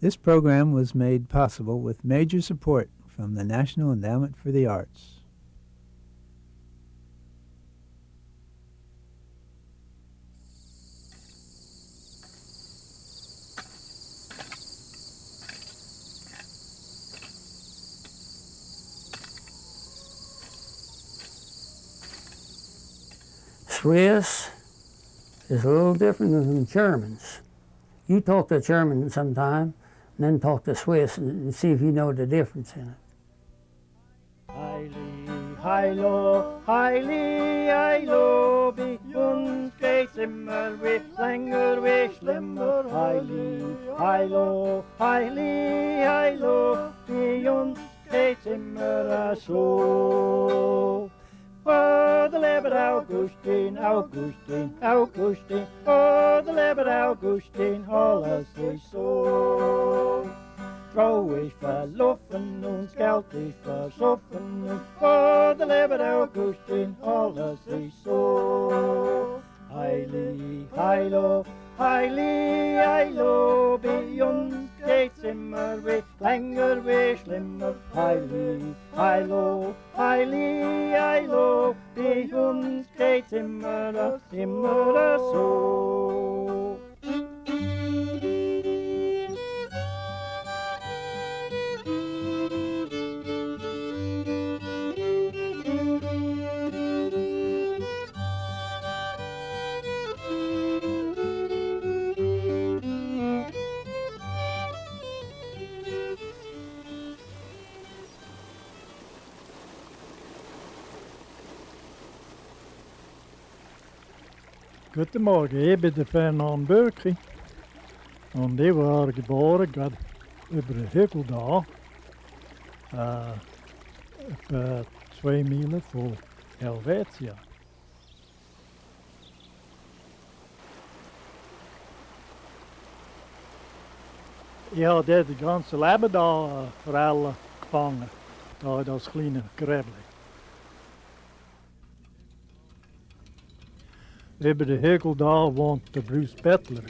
This program was made possible with major support from the National Endowment for the Arts. Swiss is a little different than the Germans. You talk to German sometime, and then talk to Swiss and see if you know the difference in it. Heili, heilo, heili, heilo, wie uns geht's immer, wie länger, wie schlimmer. Heili, heilo, heili, heilo, wie uns geht's immer so. Oh, the lebbed Augustine, Augustine, Augustine, oh, the lebbed Augustine, alles ist so. Frau ist verlaufen und Geld ist versoffen und oh, the lebbed Augustine, alles ist so. Heili, heilo, heili, heilo, bei uns geht's immer wie länger, wie schlimmer. Heili, heilo, heili, heilo, bei uns geht's immer so. Guten Morgen, ich bin der Fernand Bürki und ich war geboren gerade über den Hügel da, etwa 2 Meilen von Helvetia. Ich habe das ganze Leben da vor allem gefangen, da in das kleine Gräbchen. Über den Hügel da wohnt der Bruce Bettler.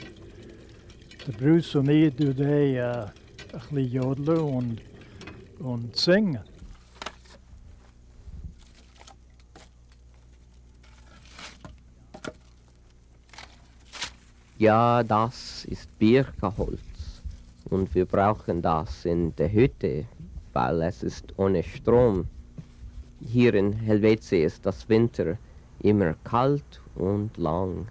Der Bruce und ich tun ein bisschen jodeln und singen. Ja, das ist Birkenholz und wir brauchen das in der Hütte, weil es ist ohne Strom. Hier in Helvetia ist das Winter immer kalt und lang.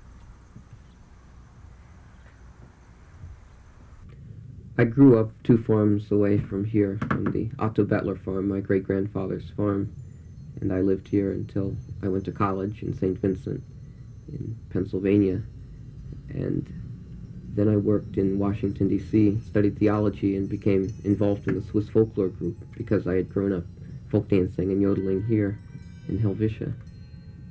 I grew up 2 farms away from here, from the Otto Bettler farm, my great-grandfather's farm, and I lived here until I went to college in St. Vincent in Pennsylvania, and then I worked in Washington, D.C., studied theology, and became involved in the Swiss folklore group because I had grown up folk dancing and yodeling here in Helvetia.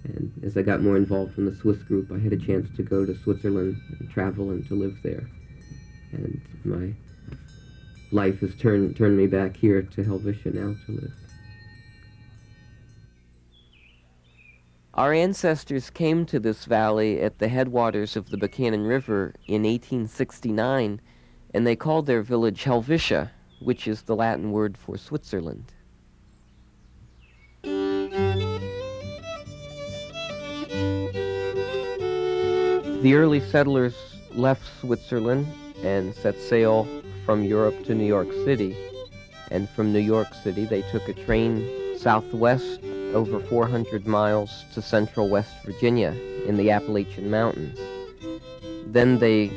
And as I got more involved in the Swiss group, I had a chance to go to Switzerland and travel and to live there. And my life has turned me back here to Helvetia now to live. Our ancestors came to this valley at the headwaters of the Buchanan River in 1869, and they called their village Helvetia, which is the Latin word for Switzerland. The early settlers left Switzerland and set sail from Europe to New York City, and from New York City they took a train southwest over 400 miles to central West Virginia in the Appalachian Mountains. Then they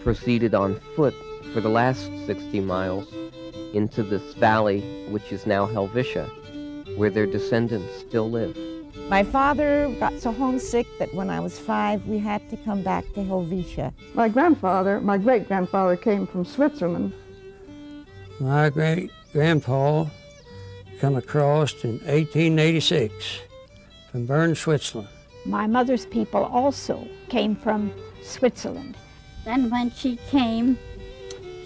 proceeded on foot for the last 60 miles into this valley, which is now Helvetia, where their descendants still live. My father got so homesick that when I was 5, we had to come back to Helvetia. My great-grandfather came from Switzerland. My great-grandpa come across in 1886 from Bern, Switzerland. My mother's people also came from Switzerland. Then when she came,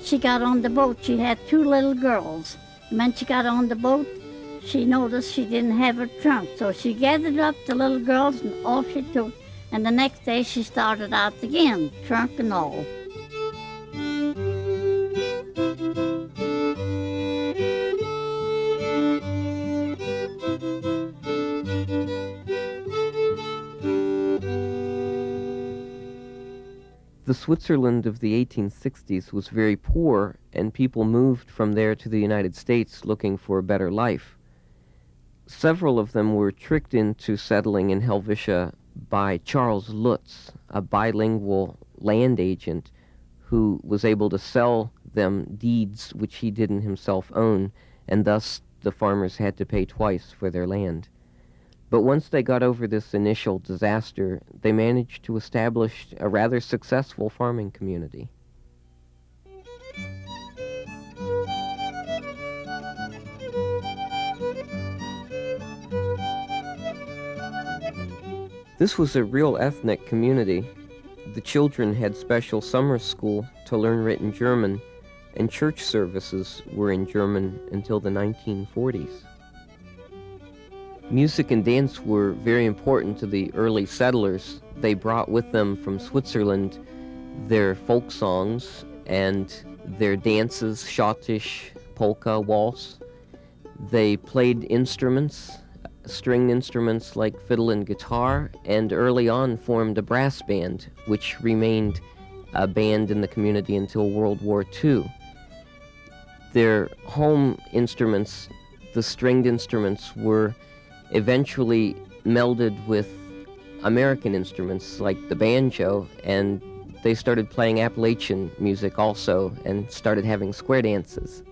she got on the boat. She had 2 little girls. And when she got on the boat, she noticed she didn't have her trunk. So she gathered up the little girls and off she took. And the next day she started out again, trunk and all. The Switzerland of the 1860s was very poor, and people moved from there to the United States looking for a better life. Several of them were tricked into settling in Helvetia by Charles Lutz, a bilingual land agent who was able to sell them deeds which he didn't himself own, and thus the farmers had to pay twice for their land. But once they got over this initial disaster, they managed to establish a rather successful farming community. This was a real ethnic community. The children had special summer school to learn written German, and church services were in German until the 1940s. Music and dance were very important to the early settlers. They brought with them from Switzerland their folk songs and their dances, schottisch, polka, waltz. They played instruments, stringed instruments like fiddle and guitar, and early on formed a brass band, which remained a band in the community until World War II. Their home instruments, the stringed instruments, were eventually melded with American instruments like the banjo, and they started playing Appalachian music also and started having square dances.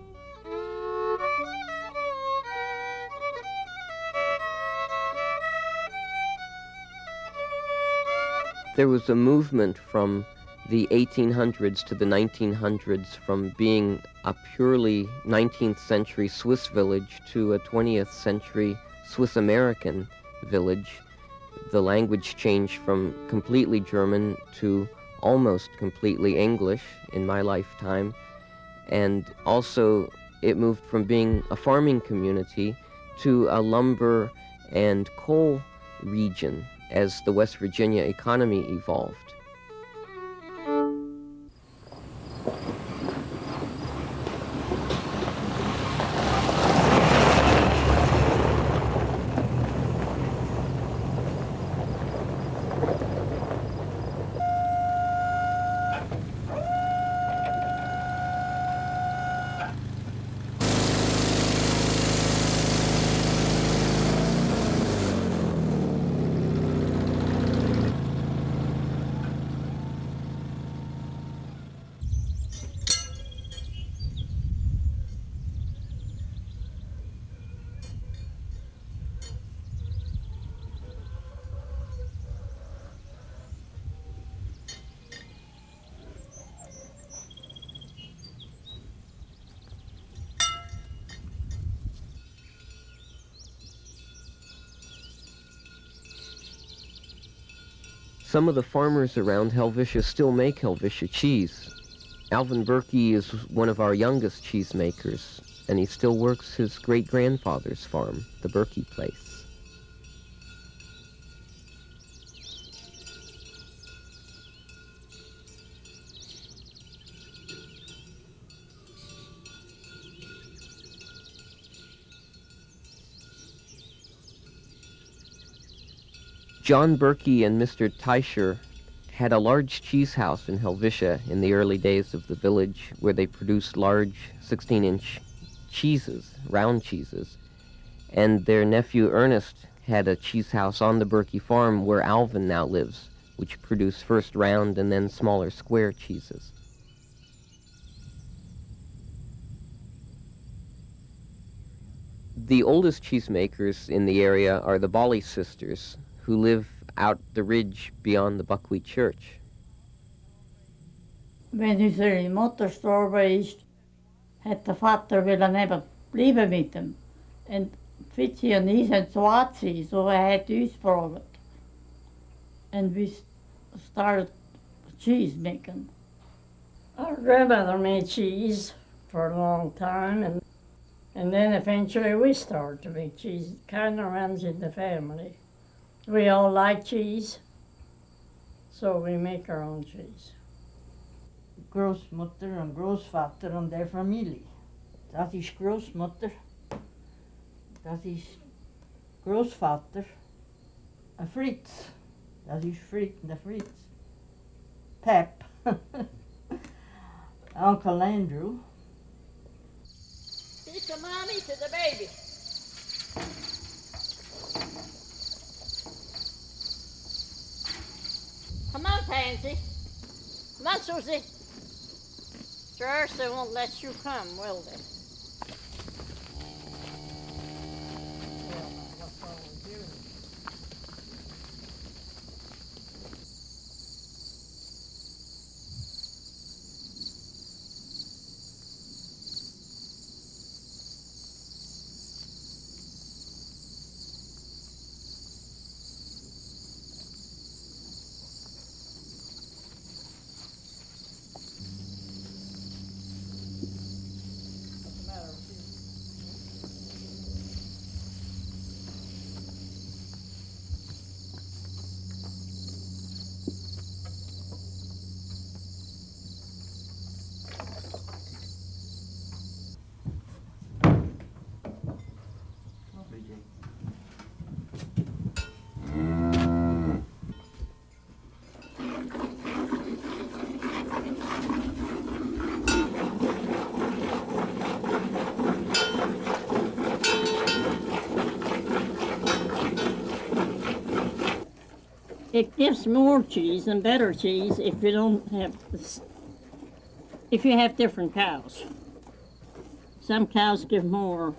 There was a movement from the 1800s to the 1900s from being a purely 19th century Swiss village to a 20th century Swiss American village. The language changed from completely German to almost completely English in my lifetime, and also it moved from being a farming community to a lumber and coal region as the West Virginia economy evolved. Some of the farmers around Helvetia still make Helvetia cheese. Alvin Berkey is one of our youngest cheesemakers, and he still works his great-grandfather's farm, the Berkey place. John Berkey and Mr. Teicher had a large cheese house in Helvetia in the early days of the village, where they produced large 16-inch cheeses, round cheeses. And their nephew Ernest had a cheese house on the Berkey farm where Alvin now lives, which produced first round and then smaller square cheeses. The oldest cheesemakers in the area are the Bolly sisters, who live out the ridge beyond the Buckwheat Church. Wenn unsere Mutter gestorben ist, hat der Vater wollen eben bleiben mit ihm. Und Fitzi und ich sind so alt gewesen, so er hat uns gefragt. And we started cheese making. Our grandmother made cheese for a long time, and then eventually we started to make cheese. It kind of runs in the family. We all like cheese, so we make our own cheese. Großmutter und Großvater und der Familie. Das ist Großmutter, das ist Großvater, ein Fritz, das ist Fritz, der Fritz. Pep, Uncle Andrew. Teach the mommy to the baby. Come on, Pansy. Come on, Susie. Sure, they won't let you come, will they? It gives more cheese and better cheese if you don't have if you have different cows. Some cows give more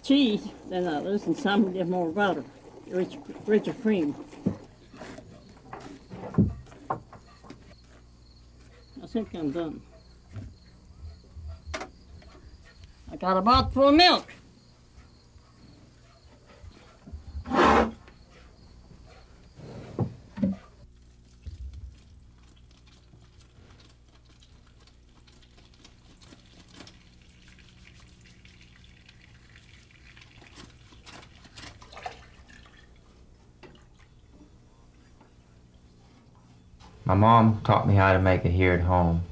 cheese than others, and some give more butter, richer cream. I think I'm done. I got a bottle full of milk. My mom taught me how to make it here at home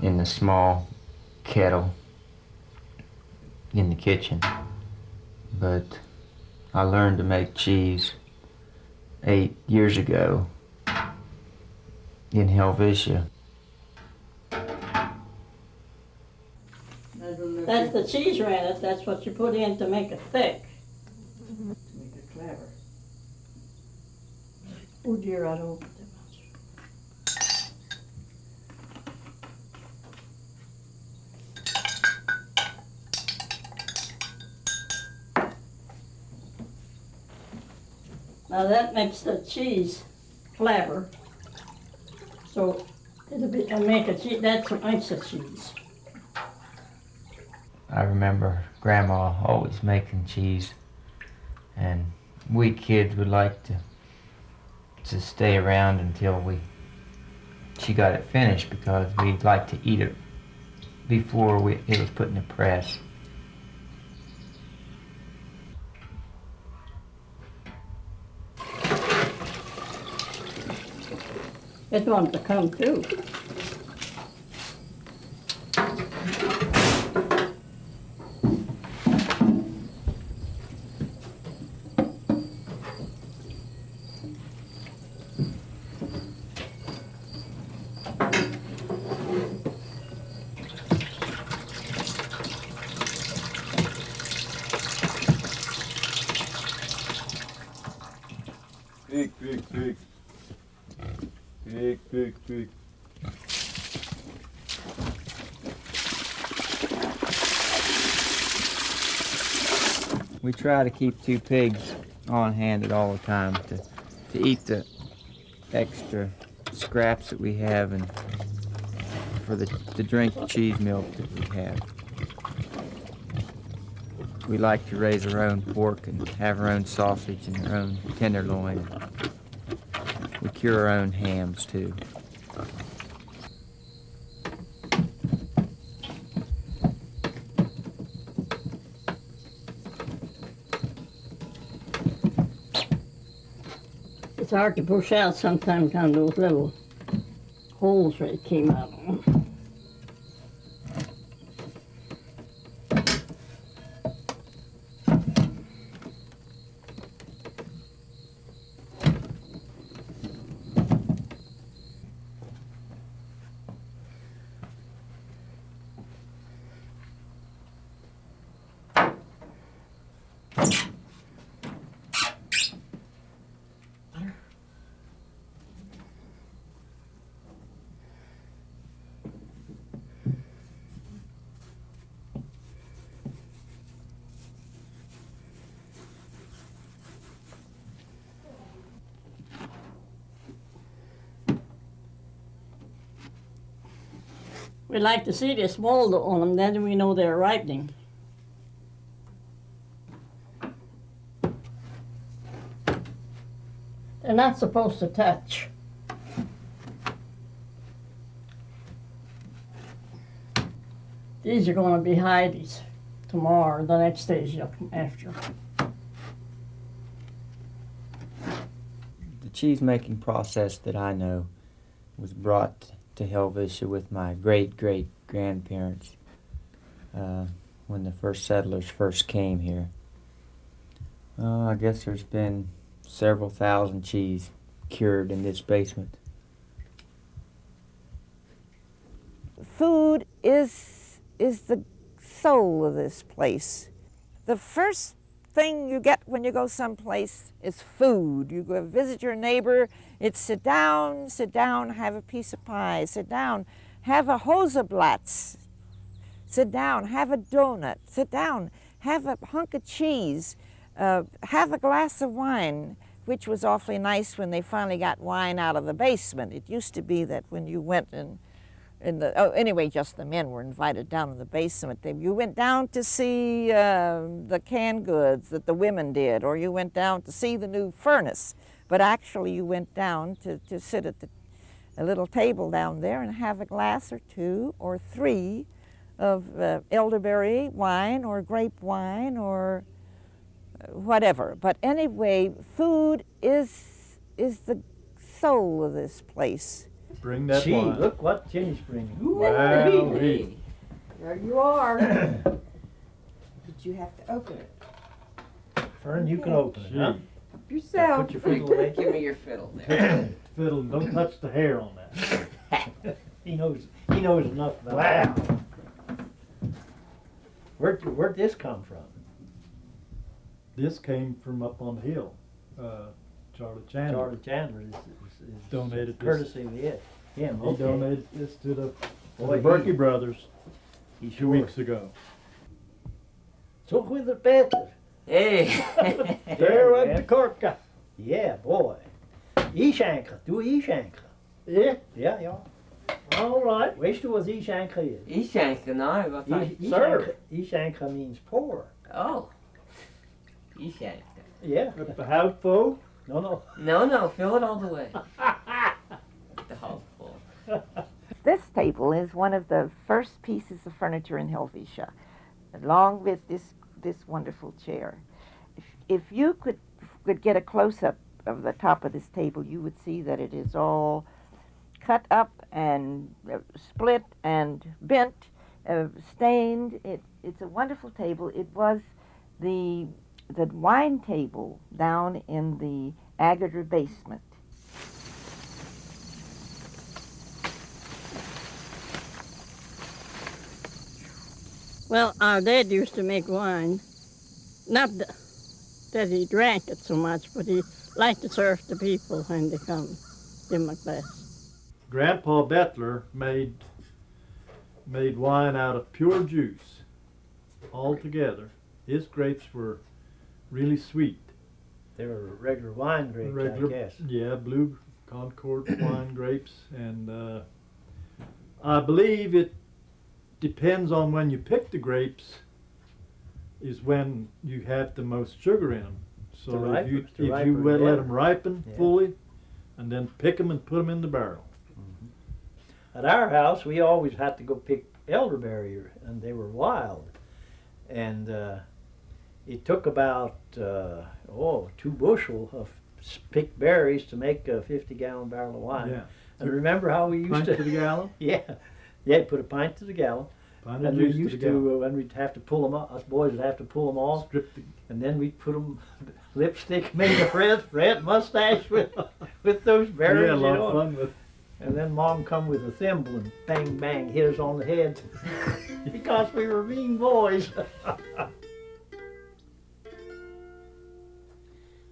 in the small kettle in the kitchen. But I learned to make cheese 8 years ago in Helvetia. That's the cheese rennet. That's what you put in to make it thick. To make it clever. Oh dear, I don't. Now that makes the cheese flabber. So it'll make a cheese. That's what makes the cheese. I remember Grandma always making cheese, and we kids would like to stay around until she got it finished, because we'd like to eat it before it was put in the press. It wanted to come too. Pig. Pig. We try to keep 2 pigs on hand at all the time to eat the extra scraps that we have, and to drink the cheese milk that we have. We like to raise our own pork and have our own sausage and our own tenderloin. We cure our own hams too. It's hard to push out sometimes on those little holes that it came out on. We like to see this mold on them, then we know they're ripening. They're not supposed to touch. These are going to be Heidi's tomorrow, the next stage after. The cheese making process that I know was brought to Helvetia with my great-great-grandparents when the first settlers first came here. I guess there's been several thousand cheese cured in this basement. Food is the soul of this place. The first thing you get when you go someplace is food. You go visit your neighbor, it's sit down, have a piece of pie, sit down, have a Hoseblatz, sit down, have a donut, sit down, have a hunk of cheese, have a glass of wine, which was awfully nice when they finally got wine out of the basement. It used to be that when you went anyway, just the men were invited down in the basement. You went down to see the canned goods that the women did, or you went down to see the new furnace. But actually you went down to sit at a little table down there and have a glass or two or three of elderberry wine or grape wine or whatever. But anyway, food is the soul of this place. Bring that Gee, wine. look what Jenny's bringing. Wow. There you are. But you have to open it. Fern, you can open it, huh? Help yourself. Put your fiddle away. Give me your fiddle there. Fiddle, don't touch the hair on that. He knows enough about that. Where'd this come from? This came from up on the hill. Charlie Chandler. Charlie Chandler is donated courtesy of him. He Okay. donated this to the Boy, Berkey brothers He 2 weeks ago. So with the Peter. Hey! There went the korka. Yeah, boy. E-schenken. Doe e-schenken. Yeah? Ja. All right. Weißt du, was e-schenken is? E-schenken, no, wat van... E-schenken means pour. Oh. E-schenken. Yeah. With the hout full? No. No, fill it all the way. The whole full. This table is one of the first pieces of furniture in Helvetia, along with this wonderful chair. If you could get a close-up of the top of this table, you would see that it is all cut up and split and bent, stained. It's a wonderful table. It was the wine table down in the Agather basement. Well, our dad used to make wine. Not that he drank it so much, but he liked to serve the people when they come, give them a glass. Grandpa Bettler made wine out of pure juice altogether. His grapes were really sweet. They were regular wine grapes, I guess. Yeah, blue Concord wine grapes. And I believe it depends on when you pick the grapes is when you have the most sugar in them. So if you let them ripen fully and then pick them and put them in the barrel. At our house, we always had to go pick elderberry, and they were wild. And it took about 2 bushel of picked berries to make a 50-gallon barrel of wine. Yeah. And remember how we used Pint to... to the gallon? Yeah, put a pint to the gallon. Pint of And we juice used to the gallon. when we'd have to pull them off, us boys would have to pull them off, and then we'd put them, lipstick, made a red mustache with those berries. Yeah, a lot of fun with. And then Mom come with a thimble and bang, bang, hit us on the head because we were mean boys.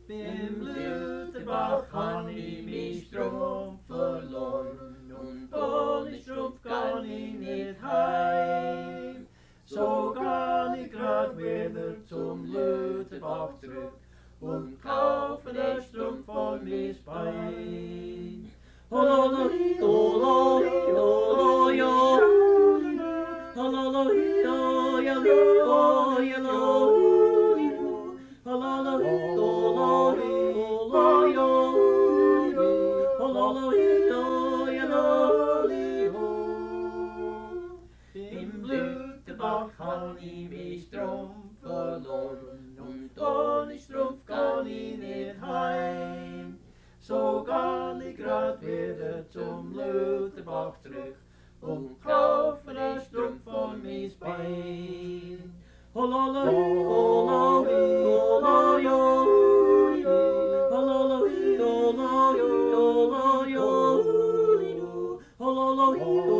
Vem luterbach kan i min strump förloren und ohne Strumpf kan i nicht heim. So kann ich grad wieder zum Luterbach zurück und kaufe den Strumpf von mis Bein. Oh, kehre zum Lutherbach zurück und kaufe den Strumpf von mis Bein. Hololoi, holoi, holoi, holoi, holoi, holoi, holoi, holoi,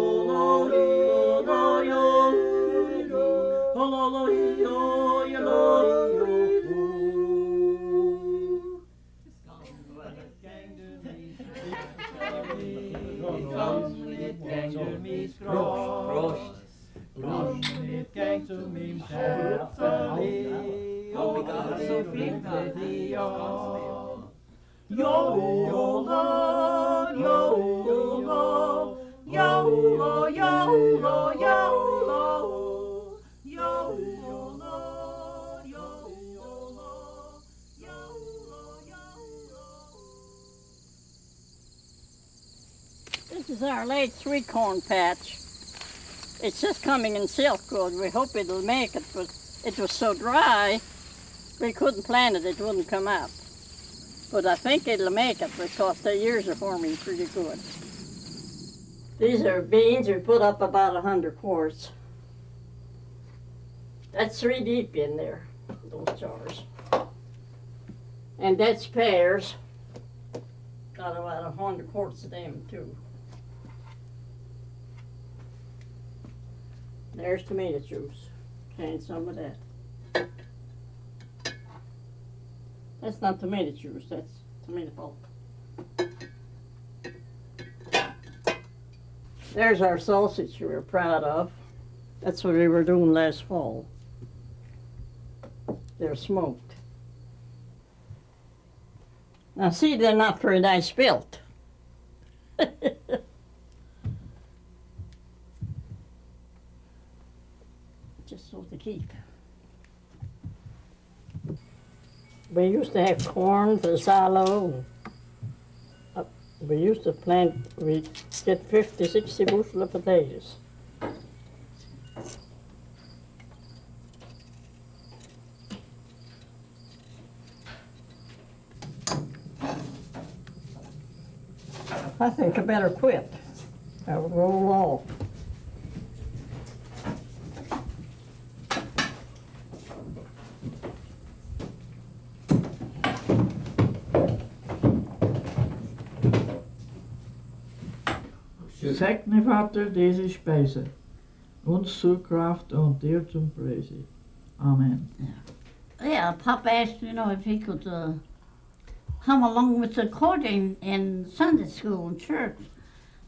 It came to me, oh, God, so flink that the yo, yo, Lord, yo, Lord, yo, Lord, yo, Lord, yo, Lord, yo, Lord, yo, Lord, This is our late sweet corn patch. It's just coming in silk good. We hope it'll make it, but it was so dry, we couldn't plant it, it wouldn't come up. But I think it'll make it because the ears are forming pretty good. These are beans we put up about 100 quarts. That's 3 deep in there, those jars. And that's pears. Got about 100 quarts of them too. There's tomato juice. And some of that. That's not tomato juice, that's tomato pulp. There's our sausage we're proud of. That's what we were doing last fall. They're smoked. Now see, they're not very nice built. Just so to keep. We used to have corn for silo. We used to plant, we get 50, 60 bushel of potatoes. I think I better quit. I'll roll off. Segne Vater diese Speise, uns zur Kraft und dir zum Preise. Amen. Yeah, Papa asked, if he could come along with the accordion in Sunday school and church.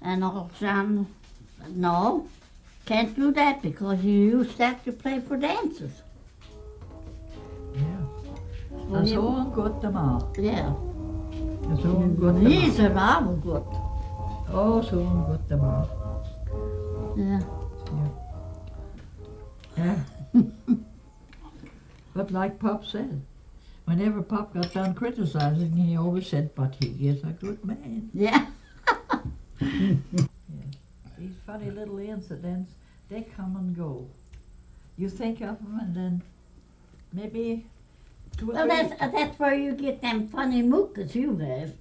And old John said, no, can't do that because you use that to play for dances. Dat is zo'n goede man. Ja. Zo'n goede man. Diese war aber gut. Oh, zo'n goede man. Yeah. Yeah. But like Pop said, whenever Pop got done criticizing, he always said, but he is a good man. Yeah. These funny little incidents, they come and go. You think of them and then maybe 2 or 3. Well, that's where you get them funny mookas you have.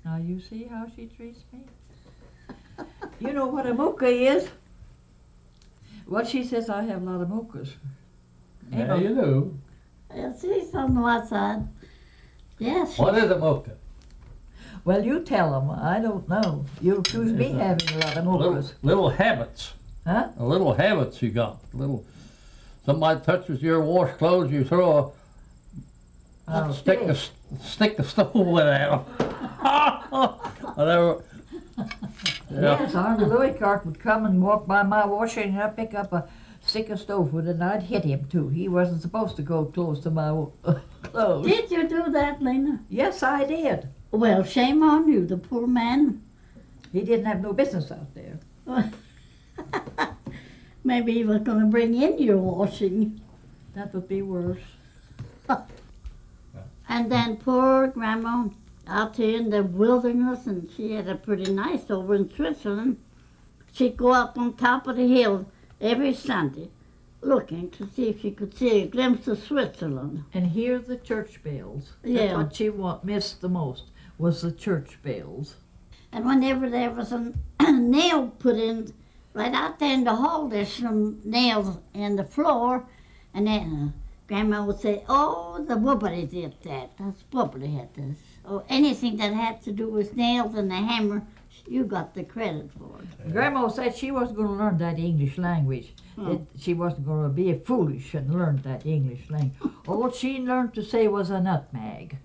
Now you see how she treats me? You know what a mooka is? Well, she says I have a lot of mookas. Yeah, you do. I see some on the side. Yes. What is a mocha? Well, you tell them. I don't know. You accuse me having a lot of mookas. Little habits. Huh? Little habits you got. Somebody touches your wash clothes, you throw a stick of stove with it. Whatever. Yes, Arnold Louis-Cart would come and walk by my washing and I'd pick up a stick of stove with it and I'd hit him too. He wasn't supposed to go close to my clothes. Did you do that, Lena? Yes, I did. Well, shame on you, the poor man. He didn't have no business out there. Maybe he was going to bring in your washing. That would be worse. And then poor Grandma out here in the wilderness, and she had it pretty nice over in Switzerland. She'd go up on top of the hill every Sunday looking to see if she could see a glimpse of Switzerland. And hear the church bells. Yeah. That's what she missed the most, was the church bells. And whenever there was a nail put in, right out there in the hall, there's some nails in the floor, and then Grandma would say, oh, the wobbly did that. That's wobbly had this. Or anything that had to do with nails and the hammer, you got the credit for it. Grandma said she wasn't going to learn that English language. That she wasn't going to be foolish and learn that English language. All she learned to say was a nutmeg.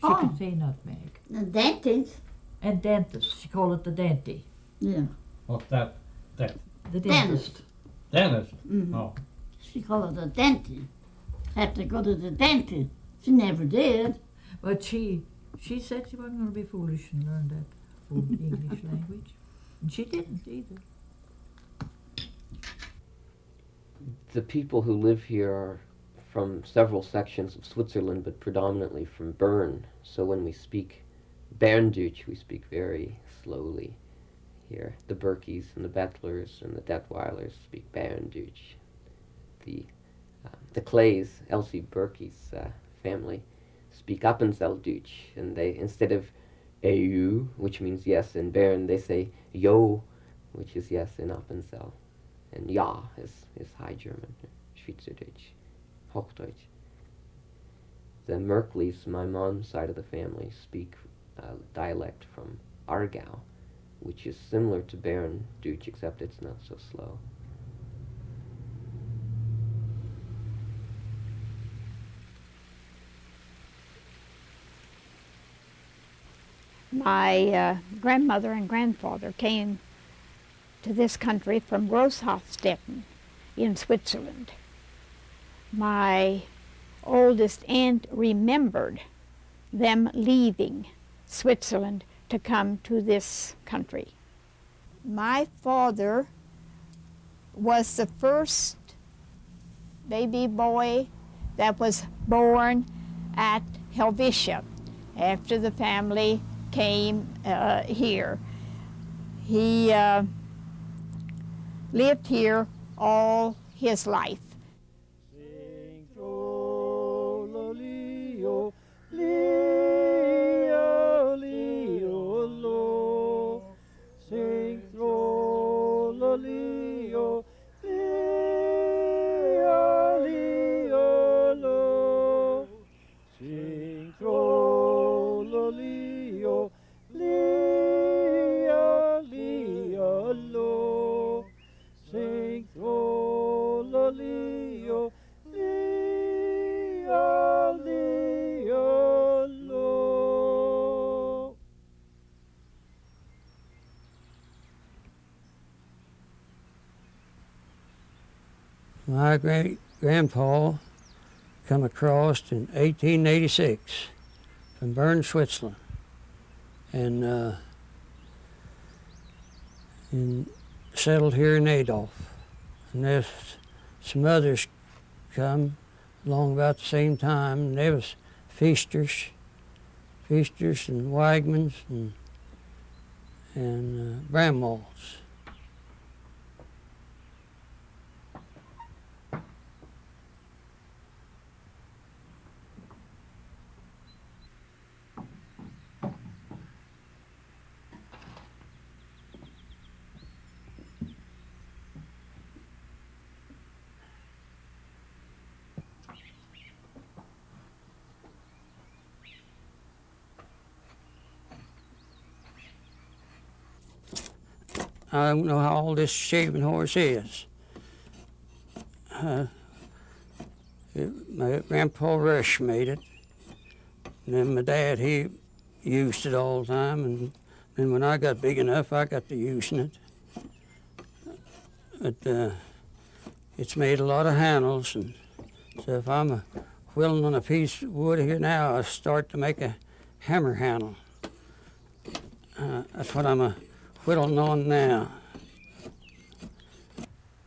She could say nutmeg. The dentist. And dentist. She called it the denty. Yeah. What's that? The dentist. Dentist? Mhm. Oh. She called it a dentist. Had to go to the dentist. She never did. But she said she wasn't going to be foolish and learn that old English language. And she didn't either. The people who live here are from several sections of Switzerland, but predominantly from Bern. So when we speak Berndeutsch, we speak very slowly here. The Berkeys and the Bettlers and the Detweilers speak Berndeutsch. The Clays, Elsie Berkey's family, speak Appenzeldeutsch, and they, instead of EU, which means yes in Bern, they say Jo, which is yes in Appenzell. And Ja is High German, Schweizerdeutsch, Hochdeutsch. The Merkleys, my mom's side of the family, speak dialect from Aargau, which is similar to Berndeutsch, except it's not so slow. My grandmother and grandfather came to this country from Großhofstetten in Switzerland. My oldest aunt remembered them leaving Switzerland to come to this country. My father was the first baby boy that was born at Helvetia after the family came here. He lived here all his life. Sing trololio, lio, lio, lo. Sing trololio, lio, lio, lo. Sing trololio, lio, lio, lo. Sing trololio, lio, lio, lo. My great-grandpa come across in 1886 from Bern, Switzerland, and settled here in Adolf. And there's some others come along about the same time, and there was Feasters and Wagmans and Bramwalds. I don't know how old this shaving horse is. My grandpa Rush made it, and then my dad, he used it all the time, and then when I got big enough, I got to using it. But it's made a lot of handles, and so if I'm whittling on a piece of wood here now, I start to make a hammer handle. That's what I'm whittling on now.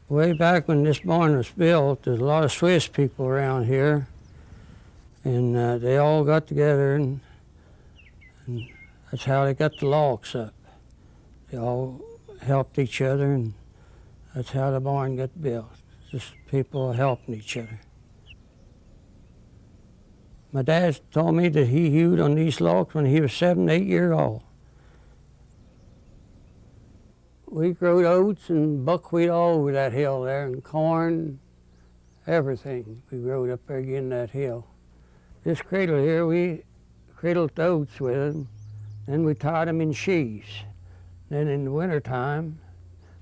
Way back when this barn was built, there's a lot of Swiss people around here, and they all got together, and that's how they got the locks up. They all helped each other, and that's how the barn got built. Just people helping each other. My dad told me that he hewed on these logs when he was 7, 8 years old. We growed oats and buckwheat all over that hill there, and corn, everything. We growed up there again that hill. This cradle here, we cradled the oats with them, then we tied them in sheaves. Then in the wintertime,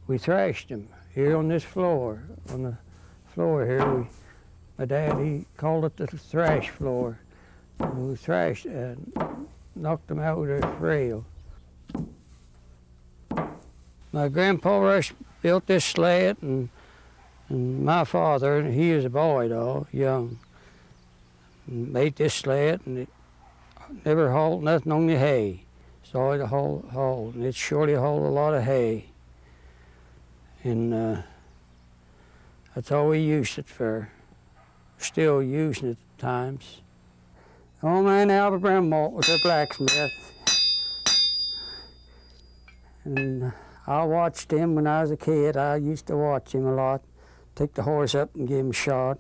we thrashed them here on this floor. On the floor here, my dad, he called it the thrash floor. And we thrashed and knocked them out with a rail. My grandpa Rush built this sled, and my father, he was a boy though, young, made this sled, and it never hauled nothing on the hay. So it hauled, and it surely hauled a lot of hay. And that's all we used it for. Still using it at times. Old man Albert Bramwalt was a blacksmith. And I watched him when I was a kid. I used to watch him a lot. Take the horse up and give him a shot.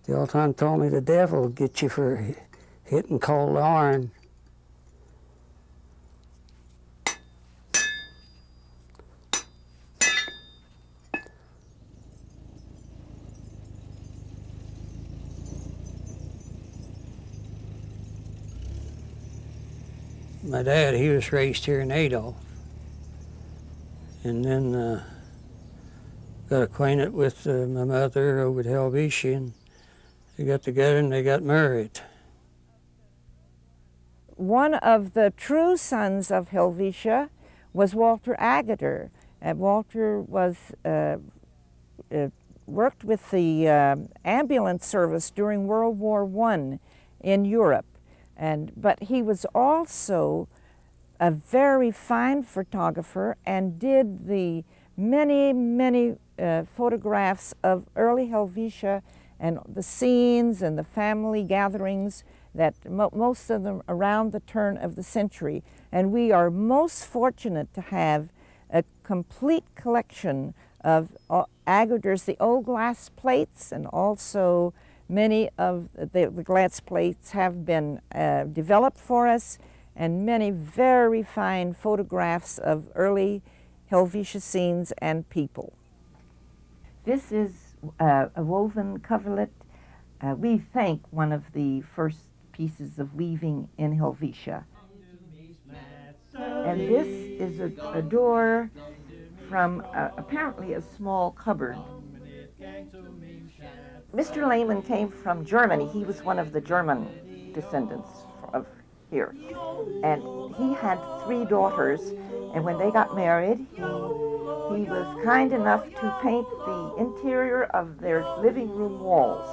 The old time told me the devil will get you for hitting cold iron. My dad, he was raised here in Adolph. And then got acquainted with my mother over at Helvetia, and they got together and they got married. One of the true sons of Helvetia was Walter Agather. Walter was worked with the ambulance service during World War I in Europe. But he was also a very fine photographer and did the many photographs of early Helvetia and the scenes and the family gatherings that most of them around the turn of the century. And we are most fortunate to have a complete collection of Agather's, the old glass plates, and also many of the glass plates have been developed for us, and many very fine photographs of early Helvetia scenes and people. This is a woven coverlet. We think one of the first pieces of weaving in Helvetia. And this is a door from apparently a small cupboard. Mr. Lehman came from Germany. He was one of the German descendants of here. And he had 3 daughters, and when they got married, he was kind enough to paint the interior of their living room walls.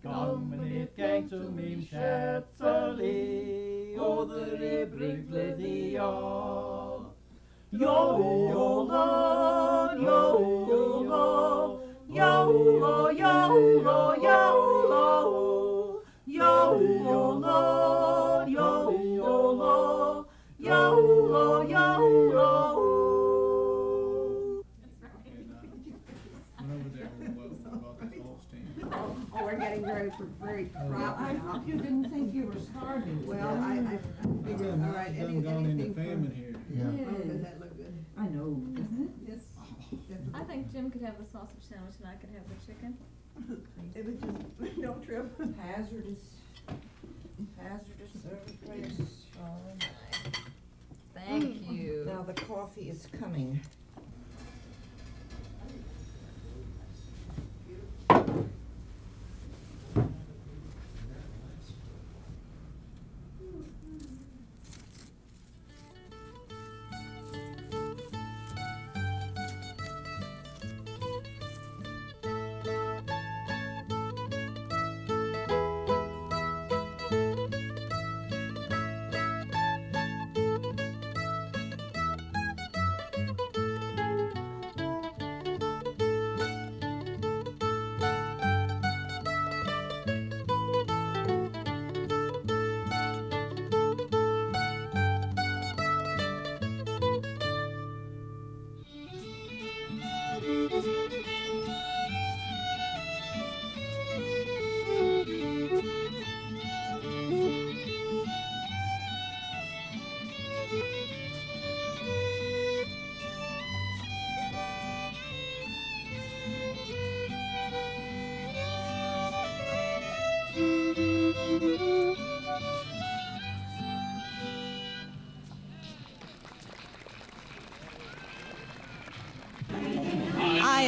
Gamlet gang til min schätzeli, oder bringle die ja. Jola, jola, jola, jola, jola, jola, jola, jola, jola. Oh, we're getting ready for break. Well, I hope you didn't think you were starving. Well, I figured, all right, anything famine here. Oh, does that look good? I know. Yes. I think Jim could have the sausage sandwich and I could have the chicken. It was just, no trip. Hazardous place. Thank you. Now the coffee is coming.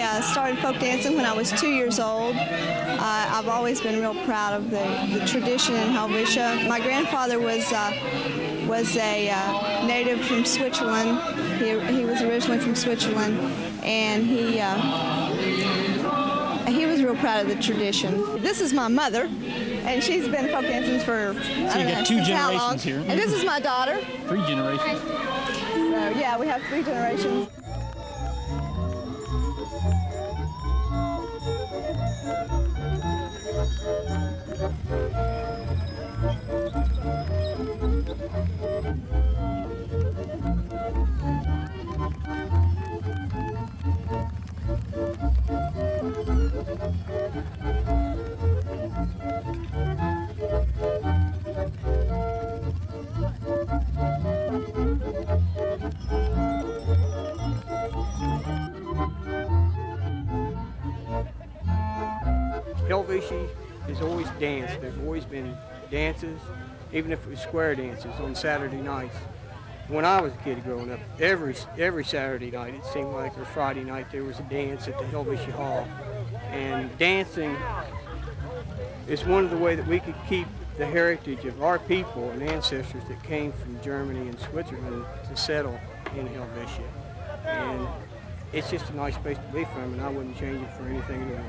I started folk dancing when I was 2 years old. I've always been real proud of the tradition in Helvetia. My grandfather was a native from Switzerland. He was originally from Switzerland, and he was real proud of the tradition. This is my mother, and she's been folk dancing for, I don't know, two since how long. generations here. And this is my daughter. 3 generations. So yeah, we have 3 generations. Helvetia has always danced. There's always been dances, even if it was square dances on Saturday nights. When I was a kid growing up, every Saturday night, it seemed like, or Friday night, there was a dance at the Helvetia Hall. And dancing is one of the ways that we could keep the heritage of our people and ancestors that came from Germany and Switzerland to settle in Helvetia. And it's just a nice place to be from, and I wouldn't change it for anything in the world.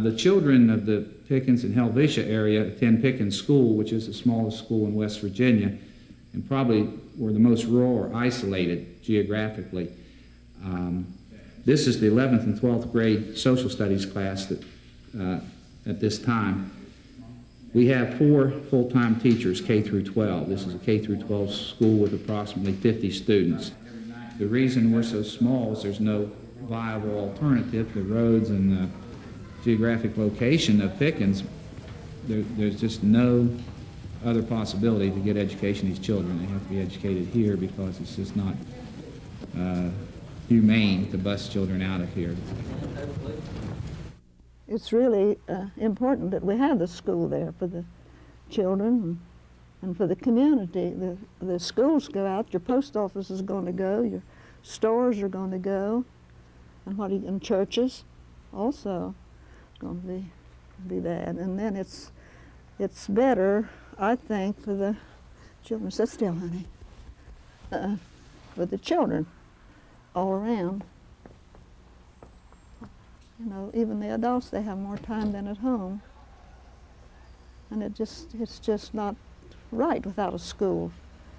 The children of the Pickens and Helvetia area attend Pickens School, which is the smallest school in West Virginia, and probably were the most rural or isolated geographically. This is the 11th and 12th grade social studies class that, at this time. We have 4 full-time teachers, K through 12. This is a K through 12 school with approximately 50 students. The reason we're so small is there's no viable alternative. The roads and the geographic location of Pickens, there's just no other possibility to get education to these children. They have to be educated here because it's just not humane to bus children out of here. It's really important that we have the school there for the children and for the community. The schools go out, your post office is going to go, your stores are going to go, and churches also going to be bad. And then it's better, I think, for the children. Sit still, honey. For the children all around. You know, even the adults, they have more time than at home. And it's just not right without a school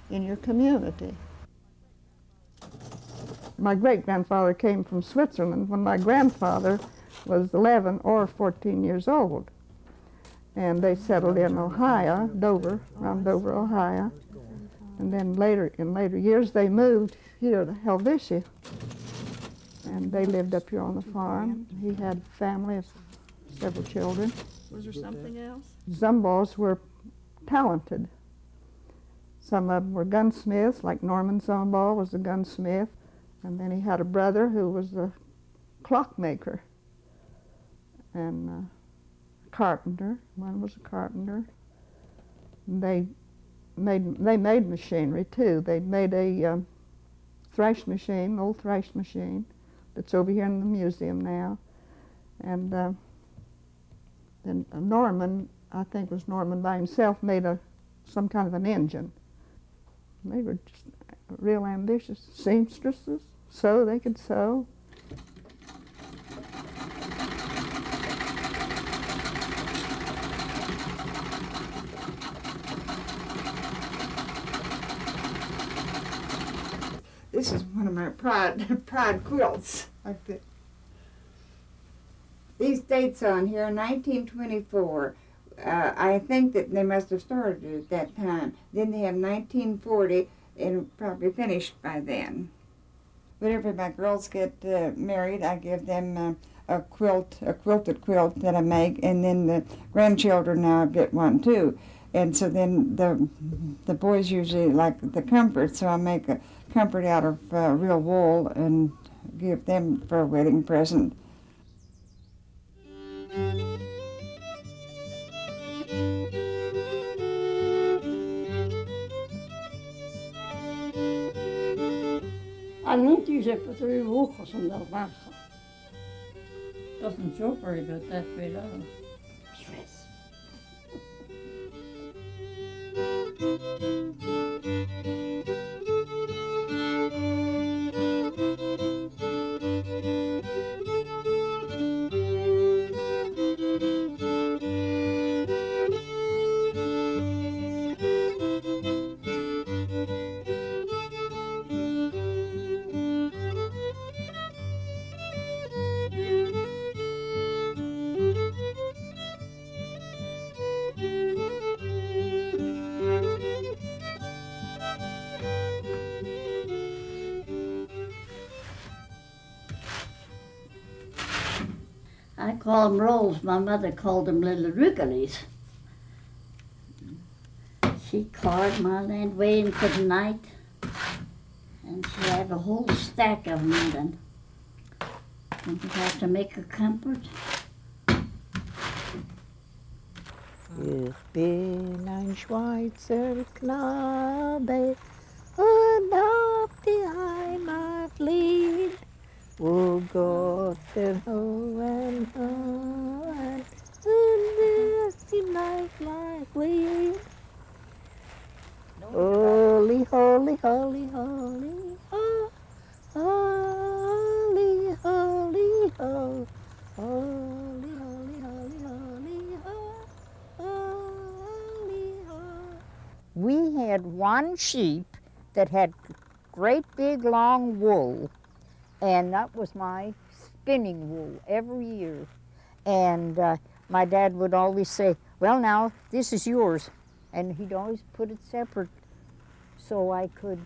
in your community. My great-grandfather came from Switzerland when my grandfather was 11 or 14 years old. And they settled in Ohio, Dover, around Dover, Ohio. And then in later years, they moved here to Helvetia. And they lived up here on the farm. He had a family of several children. Was there something else? Zumbos were talented. Some of them were gunsmiths, like Norman Zumbaugh was a gunsmith, and then he had a brother who was a clockmaker and a carpenter. One was a carpenter. They made machinery too. They made a thrash machine, old thrash machine, that's over here in the museum now. And then Norman, I think it was Norman by himself, made some kind of an engine. They were just real ambitious seamstresses. Sew, they could sew. This is one of my pride quilts. These dates on here, 1924. I think that they must have started at that time. Then they have 1940 and probably finished by then. Whenever my girls get married, I give them a quilted quilt that I make, and then the grandchildren now get one too. And so then the boys usually like the comfort, so I make a comfort out of real wool and give them for a wedding present. I need to use it for 3 weeks on the back. Doesn't show very good that way, does it? Yes. I call them rolls. My mother called them little wriggles. She carved my land way into the night, and she had a whole stack of them then. And you have to make a comfort. Ich bin ein Schweizer Knabe und auf die Heimat lieb, wo Gott der hohen Hand und wirst die Nightlife lead. Holy, holy, holy, holy, ho, holy, holy, ho, holy, holy, holy, holy, ho. We had one sheep that had great big long wool, and that was my spinning wool every year. And my dad would always say, well now, this is yours. And he'd always put it separate so I could,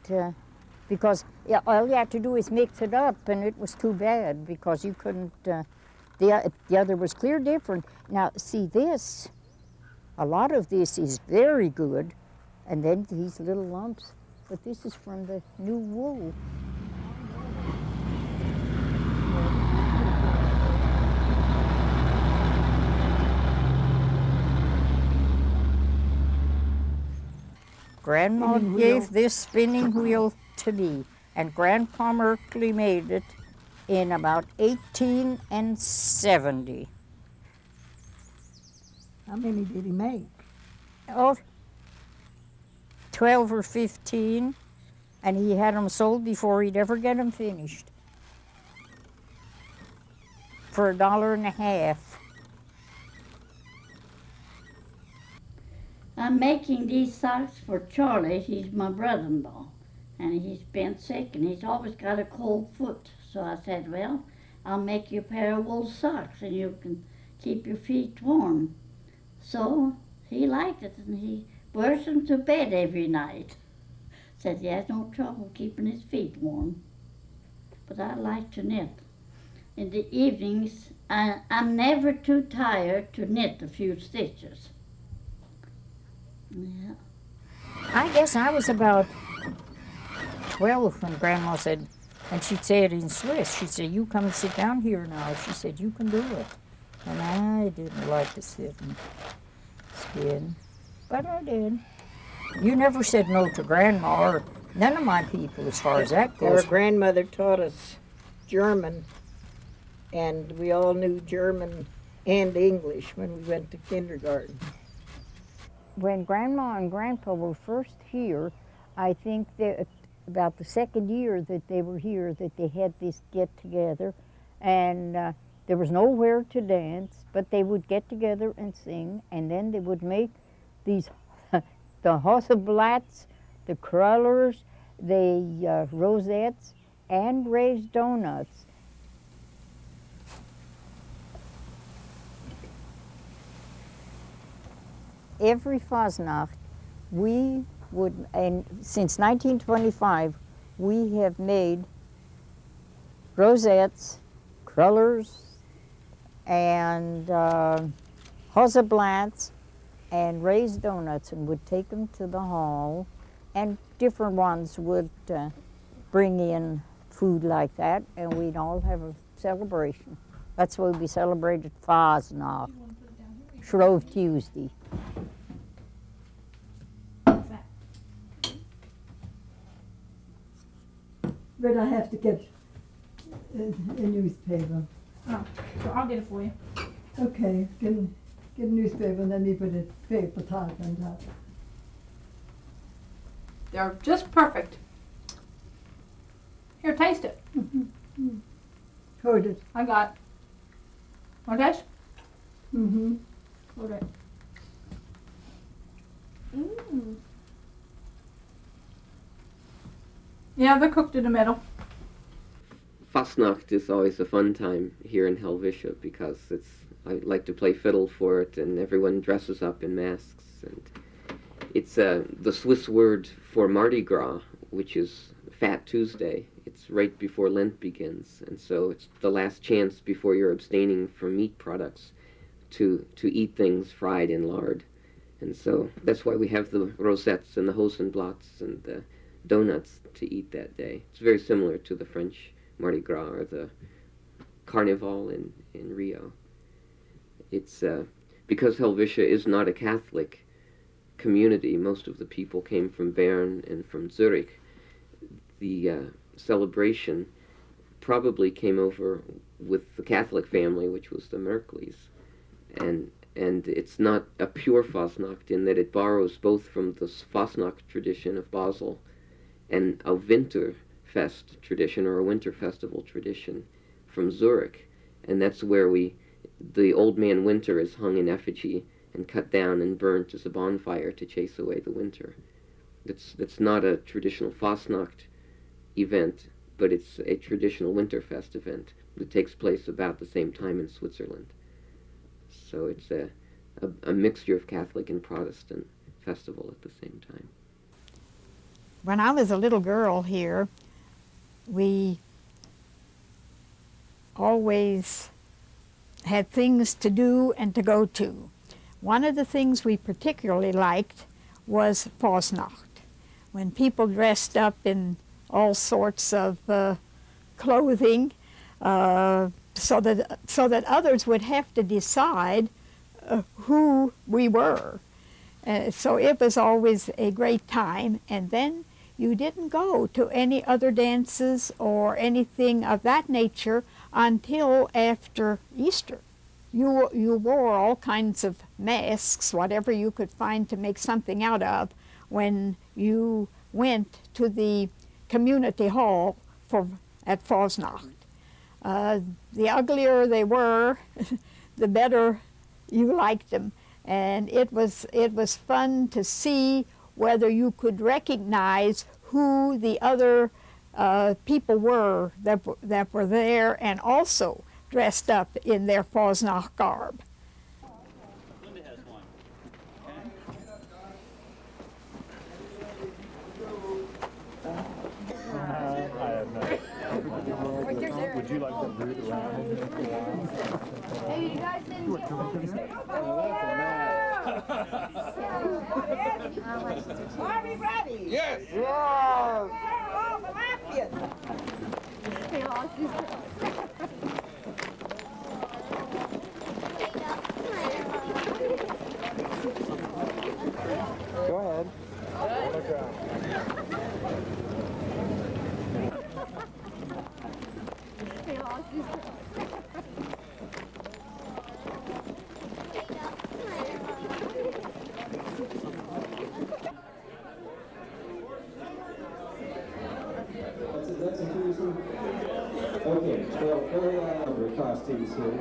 because all you had to do is mix it up, and it was too bad because you couldn't, the other was clear different. Now see this, a lot of this is very good, and then these little lumps, but this is from the new wool. Grandma gave this spinning wheel to me, and Grandpa Merkley made it in about 1870. How many did he make? Oh, 12 or 15, and he had them sold before he'd ever get them finished for $1.50. I'm making these socks for Charlie. He's my brother-in-law, and he's been sick, and he's always got a cold foot. So I said, well, I'll make you a pair of wool socks, and you can keep your feet warm. So he liked it, and he wears them to bed every night. Said he has no trouble keeping his feet warm. But I like to knit. In the evenings, I'm never too tired to knit a few stitches. Yeah. I guess I was about 12 when Grandma said, and she'd say it in Swiss, she'd say, you come and sit down here now. She said, you can do it. And I didn't like to sit and spin, but I did. You never said no to Grandma or none of my people as far as that goes. Our grandmother taught us German, and we all knew German and English when we went to kindergarten. When Grandma and Grandpa were first here, I think that about the second year that they were here that they had this get-together, and there was nowhere to dance, but they would get together and sing, and then they would make these, the Hosselblatts, the crullers, the rosettes, and raised donuts. Every Fasnacht, we would, and since 1925, we have made rosettes, crullers, and Hosselblatts, and raised donuts, and would take them to the hall, and different ones would bring in food like that, and we'd all have a celebration. That's why we celebrated Fasnacht, Shrove Tuesday. But I have to get a newspaper. Oh, so I'll get it for you. Okay, get a newspaper and then you put a paper top on top. They're just perfect. Here, taste it. Hold it. I got. Want to taste? Mm-hmm. Hold it. Mm. Yeah, they're cooked in the middle. Fasnacht is always a fun time here in Helvetia because I like to play fiddle for it, and everyone dresses up in masks. And it's the Swiss word for Mardi Gras, which is Fat Tuesday. It's right before Lent begins, and so it's the last chance before you're abstaining from meat products to eat things fried in lard. And so that's why we have the rosettes and the Hossenblatts and the donuts to eat that day. It's very similar to the French Mardi Gras or the Carnival in Rio. It's because Helvetia is not a Catholic community. Most of the people came from Bern and from Zurich. The celebration probably came over with the Catholic family, which was the Merkles. And it's not a pure Fasnacht in that it borrows both from the Fasnacht tradition of Basel and a Winterfest tradition or a winter festival tradition from Zurich. And that's where the old man Winter is hung in effigy and cut down and burnt as a bonfire to chase away the winter. It's not a traditional Fasnacht event, but it's a traditional Winterfest event that takes place about the same time in Switzerland. So it's a mixture of Catholic and Protestant festival at the same time. When I was a little girl here, we always had things to do and to go to. One of the things we particularly liked was Fasnacht, when people dressed up in all sorts of clothing so that others would have to decide who we were. So it was always a great time, and then you didn't go to any other dances or anything of that nature until after Easter. You wore all kinds of masks, whatever you could find to make something out of, when you went to the community hall at Fasnacht. The uglier they were, the better you liked them. And it was fun to see whether you could recognize who the other people were that were there and also dressed up in their Fasnacht garb. Linda has one. Would you like to root around here for a while? Hey, you guys didn't Are we ready? Yes. Yes. All the Latvians. Go ahead. Okay, well, there are a number of costumes here.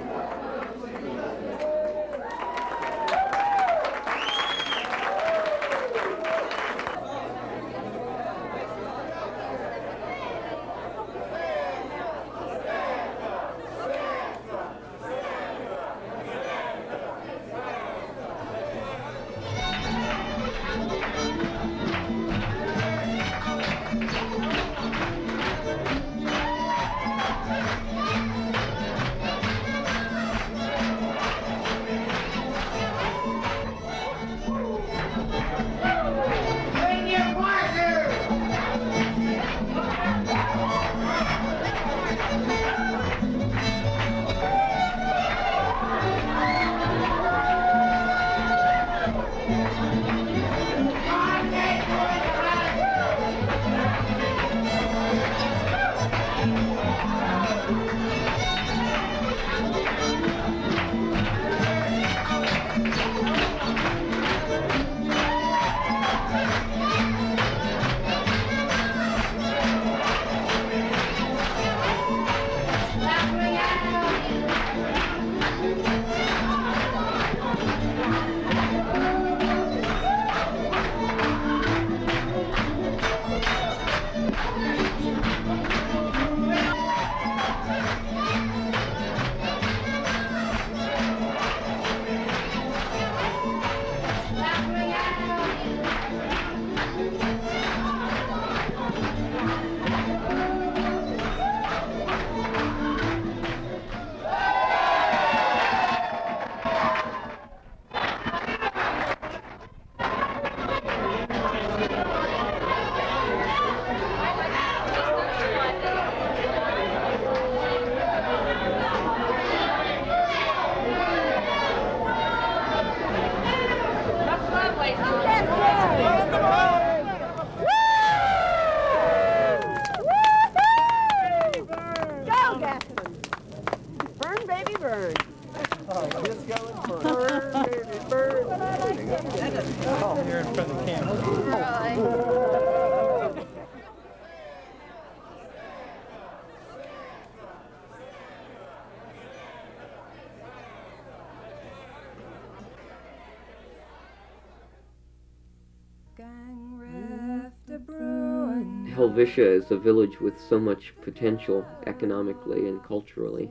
Helvetia is a village with so much potential economically and culturally.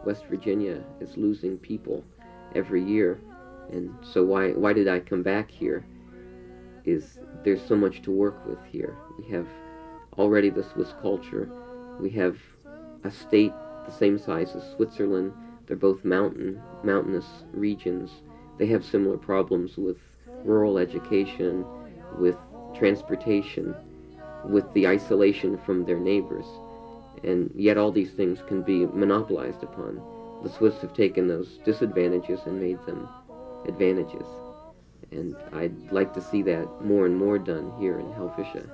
West Virginia is losing people every year, and so why did I come back here? There's so much to work with here. We have already the Swiss culture. We have a state the same size as Switzerland. They're both mountainous regions. They have similar problems with rural education, with transportation, with the isolation from their neighbors. And yet all these things can be monopolized upon. The Swiss have taken those disadvantages and made them advantages. And I'd like to see that more and more done here in Helvetia.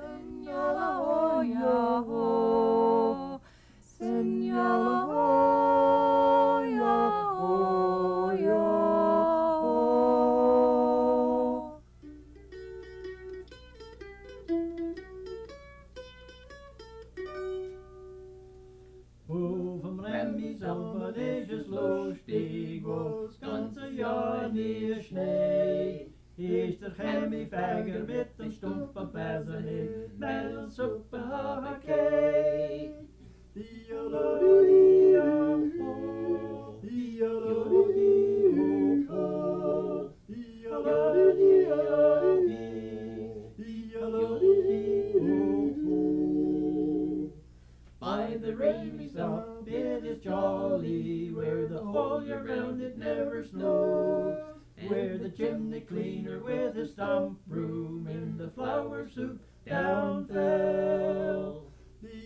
Vom Remmis aber dieses lustig, wo's ganze Jahr nie Schnee. Ist der Chemiefäger mit dem stumpfen Besen in Mehlsuppe Hakei. Di-o-lo-di-di-o-ho, di-o-lo-di-di-o-ho, di-o-lo-di-di-o-ho. By the rainy sump it is jolly, where the whole year round it never snows, where the chimney cleaner with his stump broom in the flour soup down fell. The